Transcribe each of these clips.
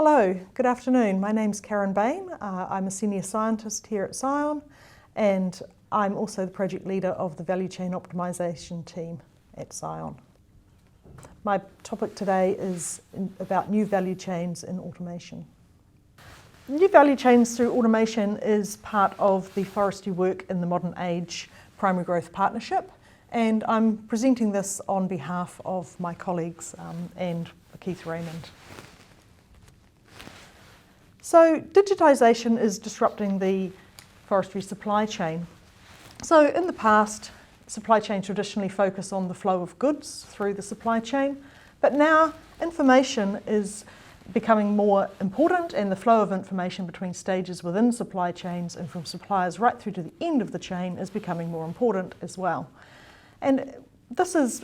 Hello, good afternoon. My name's Karen Bayne. I'm a senior scientist here at Scion, and I'm also the project leader of the value chain optimisation team at Scion. My topic today is about new value chains in automation. New value chains through automation is part of the forestry work in the modern age primary growth partnership, and I'm presenting this on behalf of my colleagues and Keith Raymond. So digitisation is disrupting the forestry supply chain. So in the past, supply chains traditionally focus on the flow of goods through the supply chain, but now information is becoming more important, and the flow of information between stages within supply chains and from suppliers right through to the end of the chain is becoming more important as well. And this is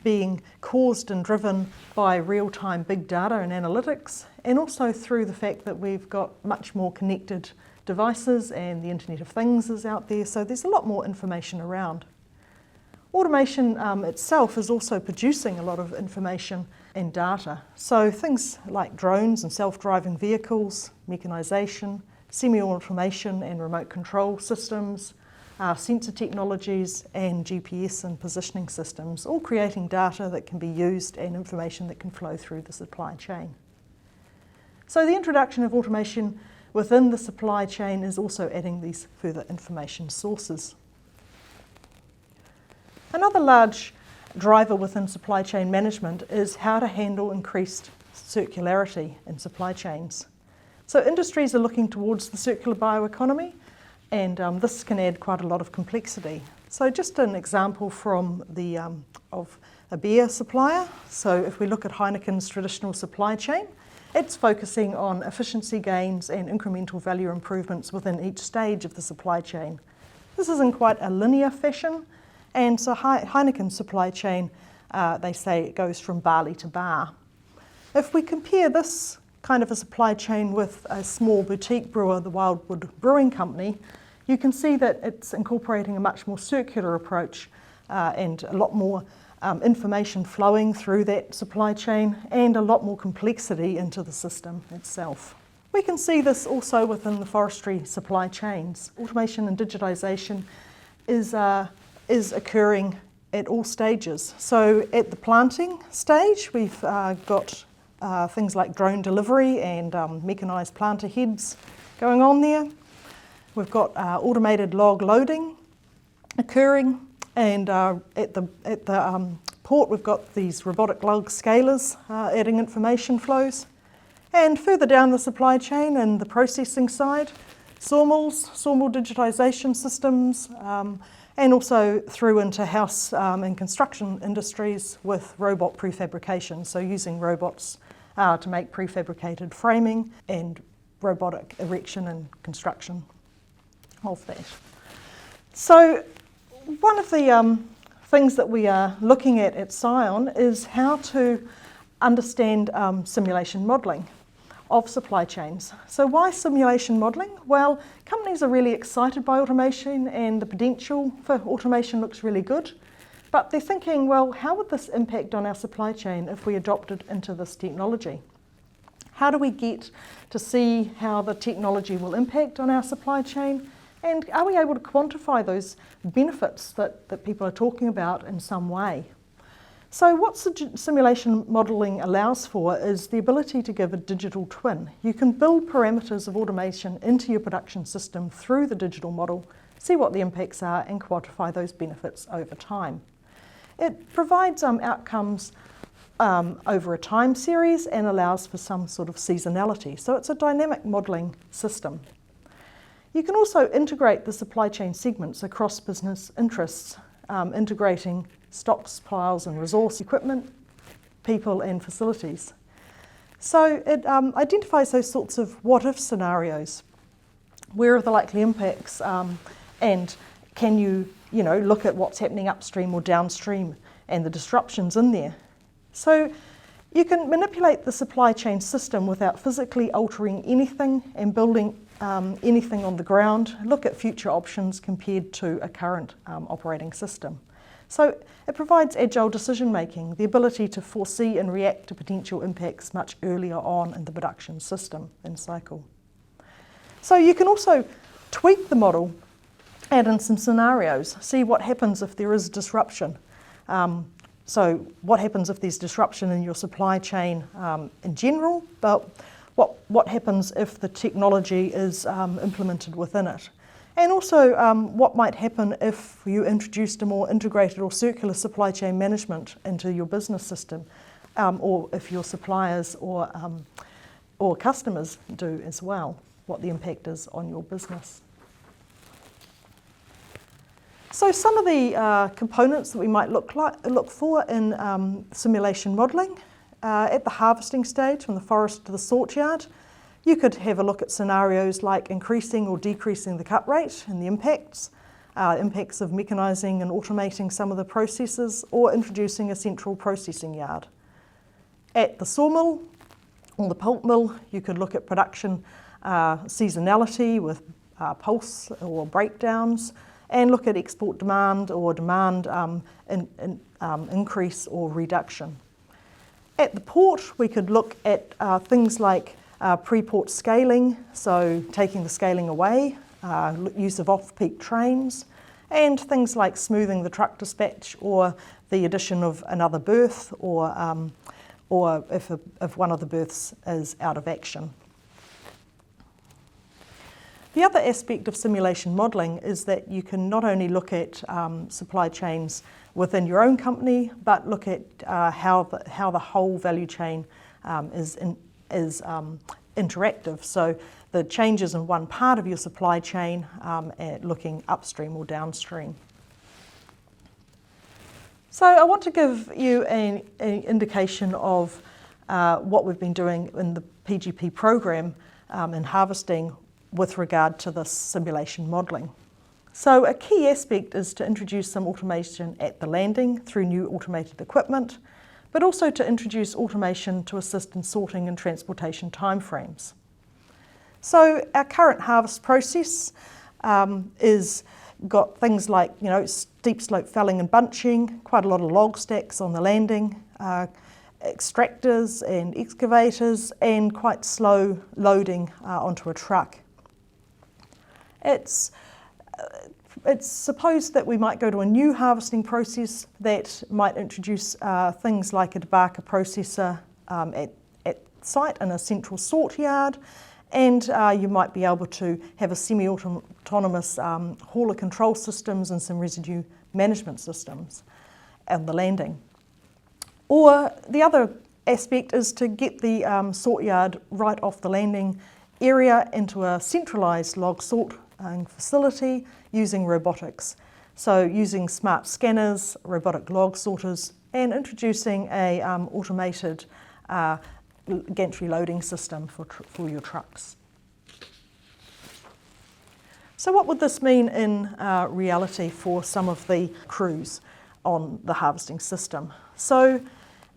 being caused and driven by real-time big data and analytics, and also through the fact that we've got much more connected devices and the Internet of Things is out there, so there's a lot more information around. Automation itself is also producing a lot of information and data. So things like drones and self-driving vehicles, mechanisation, semi-automation and remote control systems, sensor technologies and GPS and positioning systems, all creating data that can be used and information that can flow through the supply chain. So the introduction of automation within the supply chain is also adding these further information sources. Another large driver within supply chain management is how to handle increased circularity in supply chains. So industries are looking towards the circular bioeconomy, and this can add quite a lot of complexity. So just an example from of a beer supplier. So if we look at Heineken's traditional supply chain, it's focusing on efficiency gains and incremental value improvements within each stage of the supply chain. This is in quite a linear fashion, and so Heineken's supply chain, they say it goes from barley to bar. If we compare this kind of a supply chain with a small boutique brewer, the Wildwood Brewing Company, you can see that it's incorporating a much more circular approach and a lot more information flowing through that supply chain and a lot more complexity into the system itself. We can see this also within the forestry supply chains. Automation and digitisation is occurring at all stages. So at the planting stage, we've got things like drone delivery and mechanised planter heads going on there. We've got automated log loading occurring, and at the port we've got these robotic log scalers adding information flows. And further down the supply chain and the processing side, sawmill digitisation systems, and also through into house and construction industries with robot prefabrication, so using robots to make prefabricated framing and robotic erection and construction of that. So one of the things that we are looking at Scion is how to understand simulation modelling of supply chains. So why simulation modelling? Well, companies are really excited by automation and the potential for automation looks really good, but they're thinking, well, how would this impact on our supply chain if we adopted into this technology? How do we get to see how the technology will impact on our supply chain? And are we able to quantify those benefits that people are talking about in some way? So what simulation modelling allows for is the ability to give a digital twin. You can build parameters of automation into your production system through the digital model, see what the impacts are and quantify those benefits over time. It provides outcomes over a time series and allows for some sort of seasonality. So it's a dynamic modelling system. You can also integrate the supply chain segments across business interests, integrating stocks, piles and resource equipment, people and facilities. So it identifies those sorts of what-if scenarios. Where are the likely impacts, and can you look at what's happening upstream or downstream and the disruptions in there. So you can manipulate the supply chain system without physically altering anything and building anything on the ground, look at future options compared to a current operating system. So it provides agile decision making, the ability to foresee and react to potential impacts much earlier on in the production system and cycle. So you can also tweak the model, add in some scenarios, see what happens if there is disruption. So what happens if there's disruption in your supply chain in general, but what happens if the technology is implemented within it? And also what might happen if you introduced a more integrated or circular supply chain management into your business system, or if your suppliers or customers do as well, what the impact is on your business. So some of the components that we might look for in simulation modelling, at the harvesting stage, from the forest to the sort yard, you could have a look at scenarios like increasing or decreasing the cut rate and the impacts of mechanising and automating some of the processes, or introducing a central processing yard. At the sawmill or the pulp mill, you could look at production seasonality with pulse or breakdowns, and look at export demand or demand increase or reduction. At the port, we could look at things like pre-port scaling, so taking the scaling away, use of off-peak trains, and things like smoothing the truck dispatch, or the addition of another berth, or if one of the berths is out of action. The other aspect of simulation modelling is that you can not only look at supply chains within your own company, but look at how the whole value chain is interactive. So the changes in one part of your supply chain, looking upstream or downstream. So I want to give you an indication of what we've been doing in the PGP program in harvesting with regard to this simulation modelling. So a key aspect is to introduce some automation at the landing through new automated equipment, but also to introduce automation to assist in sorting and transportation timeframes. So our current harvest process is got things like, steep slope felling and bunching, quite a lot of log stacks on the landing, extractors and excavators, and quite slow loading onto a truck. It's supposed that we might go to a new harvesting process that might introduce things like a debarker processor at site in a central sort yard, and you might be able to have a semi-autonomous hauler control systems and some residue management systems on the landing. Or the other aspect is to get the sort yard right off the landing area into a centralised log sorting facility using robotics. So using smart scanners, robotic log sorters, and introducing a automated gantry loading system for your trucks. So what would this mean in reality for some of the crews on the harvesting system? So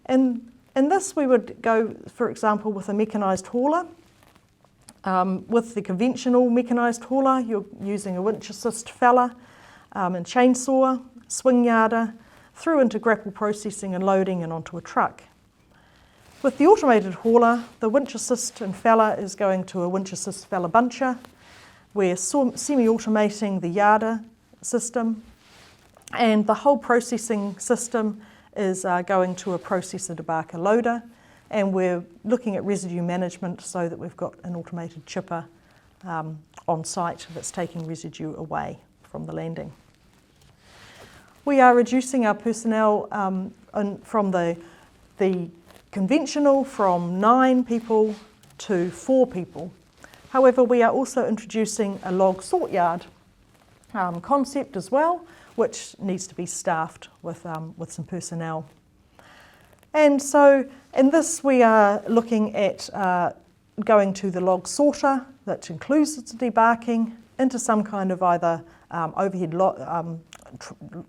in this we would go, for example, with a mechanised hauler. With the conventional mechanised hauler, you're using a winch assist feller and chainsaw, swing yarder, through into grapple processing and loading and onto a truck. With the automated hauler, the winch assist and feller is going to a winch assist feller buncher. We're semi-automating the yarder system, and the whole processing system is going to a processor debarker loader. And we're looking at residue management so that we've got an automated chipper on site that's taking residue away from the landing. We are reducing our personnel from the conventional from 9 people to 4 people. However, we are also introducing a log sort yard concept as well, which needs to be staffed with some personnel. And so in this we are looking at going to the log sorter, that includes the debarking, into some kind of either overhead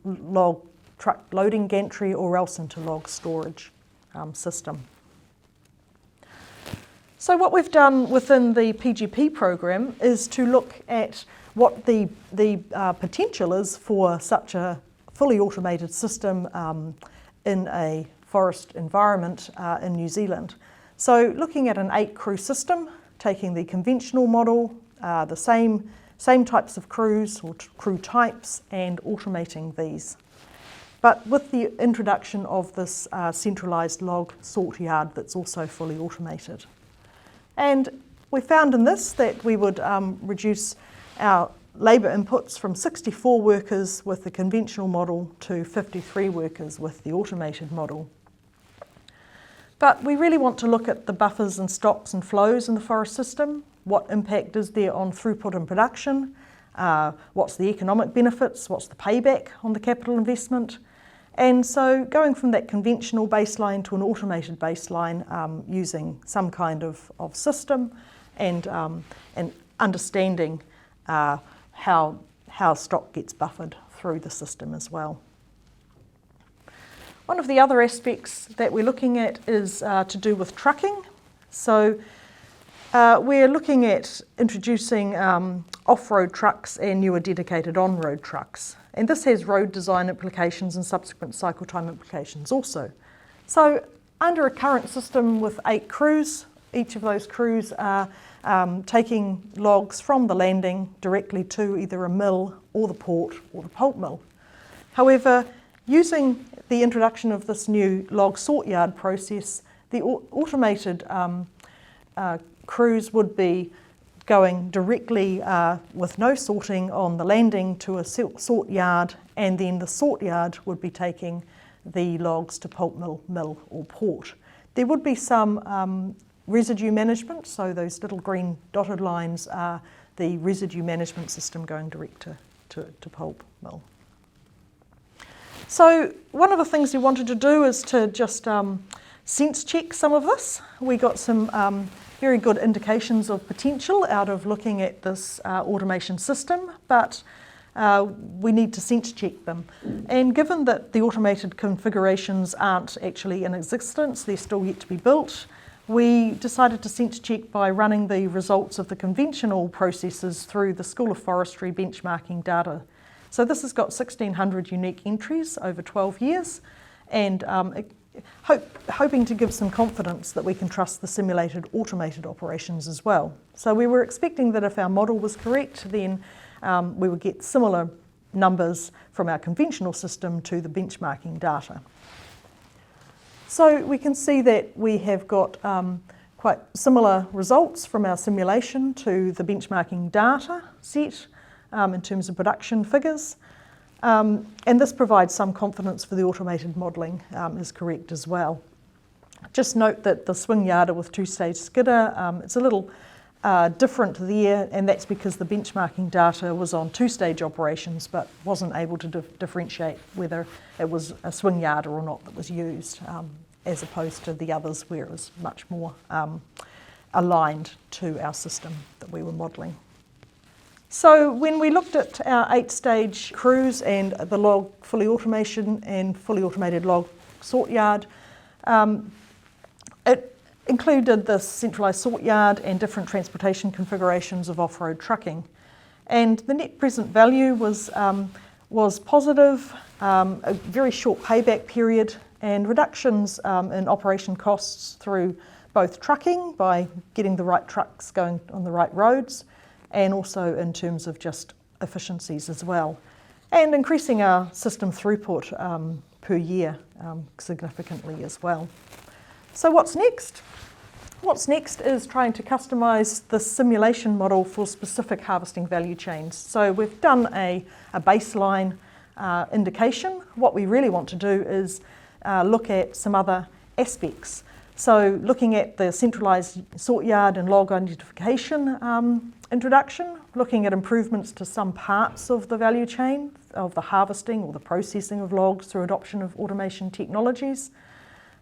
log truck loading gantry, or else into log storage system. So what we've done within the PGP program is to look at what the potential is for fully automated system in a forest environment in New Zealand. So looking at an 8-crew system, taking the conventional model, the same types of crews or crew types, and automating these. But with the introduction of this centralised log sort yard that's also fully automated. And we found in this that we would reduce our labour inputs from 64 workers with the conventional model to 53 workers with the automated model. But we really want to look at the buffers and stops and flows in the forest system. What impact is there on throughput and production? What's the economic benefits? What's the payback on the capital investment? And so going from that conventional baseline to an automated baseline using some kind of system and understanding how stock gets buffered through the system as well. One of the other aspects that we're looking at is to do with trucking. So we're looking at introducing off-road trucks and newer dedicated on-road trucks. And this has road design implications and subsequent cycle time implications also. So under a current system with 8 crews, each of those crews are taking logs from the landing directly to either a mill or the port or the pulp mill. However, using the introduction of this new log sort yard process, the automated crews would be going directly with no sorting on the landing to a sort yard, and then the sort yard would be taking the logs to pulp mill or port. There would be some residue management, so those little green dotted lines are the residue management system going direct to pulp mill. So one of the things we wanted to do is to just sense check some of this. We got some very good indications of potential out of looking at this automation system, but we need to sense check them. And given that the automated configurations aren't actually in existence, they're still yet to be built, we decided to sense check by running the results of the conventional processes through the School of Forestry benchmarking data. So this has got 1,600 unique entries over 12 years, and hoping to give some confidence that we can trust the simulated automated operations as well. So we were expecting that if our model was correct, then we would get similar numbers from our conventional system to the benchmarking data. So we can see that we have got quite similar results from our simulation to the benchmarking data set in terms of production figures. And this provides some confidence for the automated modelling is correct as well. Just note that the swing yarder with 2-stage skidder, it's a little different there, and that's because the benchmarking data was on 2-stage operations but wasn't able to differentiate whether it was a swing yarder or not that was used, as opposed to the others where it was much more aligned to our system that we were modelling. So when we looked at our 8-stage crews and the log fully automation and fully automated log sort yard, it included the centralised sort yard and different transportation configurations of off-road trucking. And the net present value was positive, a very short payback period, and reductions in operation costs through both trucking by getting the right trucks going on the right roads, and also in terms of just efficiencies as well, and increasing our system throughput per year significantly as well. So what's next? What's next is trying to customise the simulation model for specific harvesting value chains. So we've done a baseline indication. What we really want to do is look at some other aspects. So looking at the centralised sort yard and log identification introduction, looking at improvements to some parts of the value chain of the harvesting or the processing of logs through adoption of automation technologies,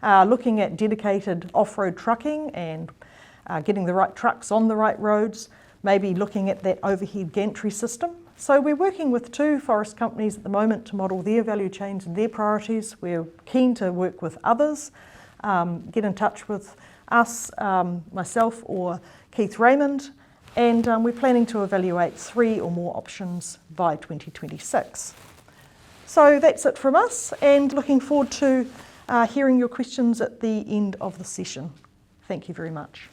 looking at dedicated off-road trucking and getting the right trucks on the right roads, maybe looking at that overhead gantry system. So we're working with 2 forest companies at the moment to model their value chains and their priorities. We're keen to work with others. Get in touch with us, myself or Keith Raymond, and we're planning to evaluate 3 or more options by 2026. So that's it from us, and looking forward to hearing your questions at the end of the session. Thank you very much.